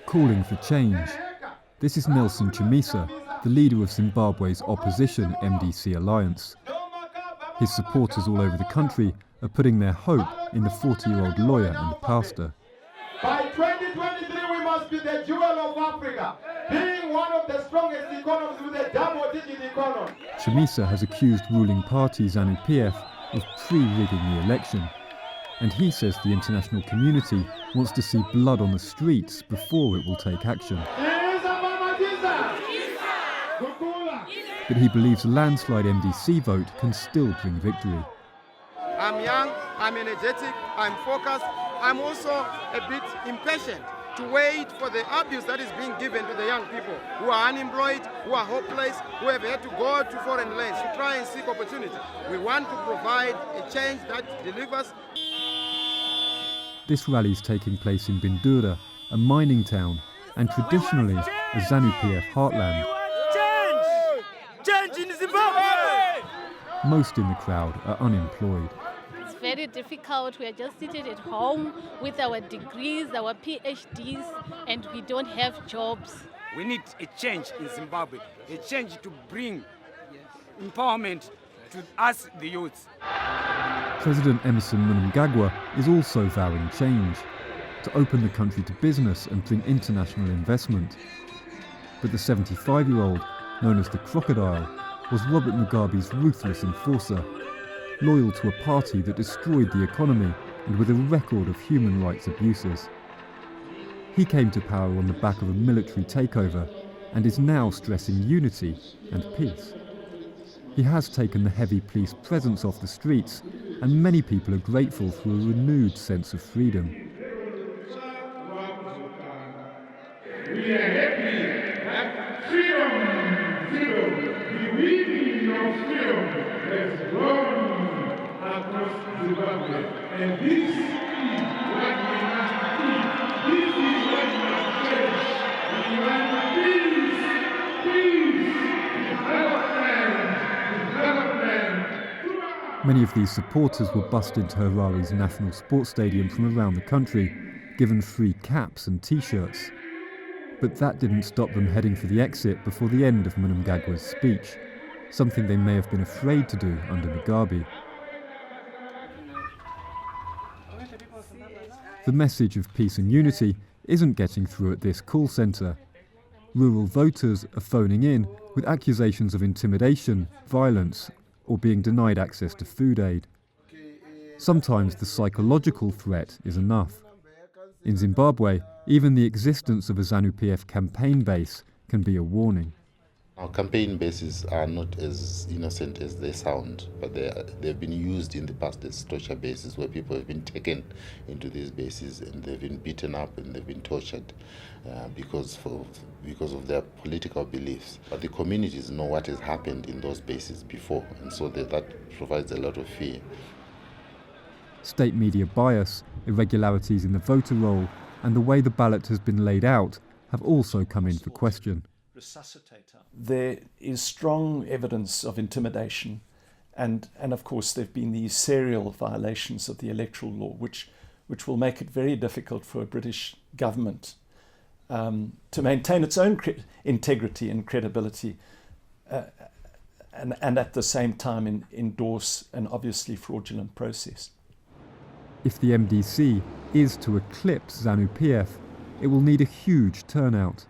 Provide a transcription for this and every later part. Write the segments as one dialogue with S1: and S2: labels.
S1: Calling for change. This is Nelson Chamisa, the leader of Zimbabwe's opposition MDC Alliance. His supporters all over the country are putting their hope in the 40-year-old lawyer and pastor.
S2: By 2023 we must be the jewel of Africa, being one of the strongest economies with a double-digit economy.
S1: Chamisa has accused ruling party Zanu-PF of pre-rigging the election. And he says the international community wants to see blood on the streets before it will take action. But he believes a landslide MDC vote can still bring victory.
S3: I'm young, I'm energetic, I'm focused. I'm also a bit impatient to wait for the abuse that is being given to the young people who are unemployed, who are hopeless, who have had to go to foreign lands to try and seek opportunity. We want to provide a change that delivers.
S1: This rally is taking place in Bindura, a mining town, and traditionally a Zanu-PF heartland.
S4: Change in Zimbabwe!
S1: Most in the crowd are unemployed.
S5: It's very difficult. We are just sitting at home with our degrees, our PhDs, and we don't have jobs.
S4: We need a change in Zimbabwe, a change to bring empowerment to us, the youths.
S1: President Emerson Mnangagwa is also vowing change, to open the country to business and bring international investment. But the 75-year-old, known as the Crocodile, was Robert Mugabe's ruthless enforcer, loyal to a party that destroyed the economy and with a record of human rights abuses. He came to power on the back of a military takeover and is now stressing unity and peace. He has taken the heavy police presence off the streets, and many people are grateful for a renewed sense of freedom.
S2: We are happy that freedom, the weaving of freedom has grown across Zimbabwe. And this is what we must keep. This is what we must cherish. We want peace, development.
S1: Many of these supporters were bussed into Harare's National Sports Stadium from around the country, given free caps and t-shirts. But that didn't stop them heading for the exit before the end of Mnangagwa's speech, something they may have been afraid to do under Mugabe. The message of peace and unity isn't getting through at this call centre. Rural voters are phoning in with accusations of intimidation, violence, or being denied access to food aid. Sometimes the psychological threat is enough. In Zimbabwe, even the existence of a Zanu-PF campaign base can be a warning.
S6: Our campaign bases are not as innocent as they sound, but they've been used in the past as torture bases where people have been taken into these bases and they've been beaten up and they've been tortured because of their political beliefs. But the communities know what has happened in those bases before, and so that provides a lot of fear.
S1: State media bias, irregularities in the voter roll, and the way the ballot has been laid out have also come in for question.
S7: There is strong evidence of intimidation, and of course there have been these serial violations of the electoral law, which will make it very difficult for a British government to maintain its own integrity and credibility, and at the same time endorse an obviously fraudulent process.
S1: If the MDC is to eclipse Zanu-PF, it will need a huge turnout.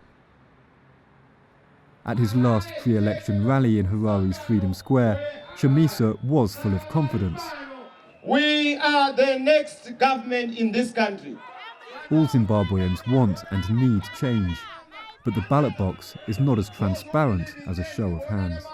S1: At his last pre-election rally in Harare's Freedom Square, Chamisa was full of confidence.
S2: We are the next government in this country.
S1: All Zimbabweans want and need change, but the ballot box is not as transparent as a show of hands.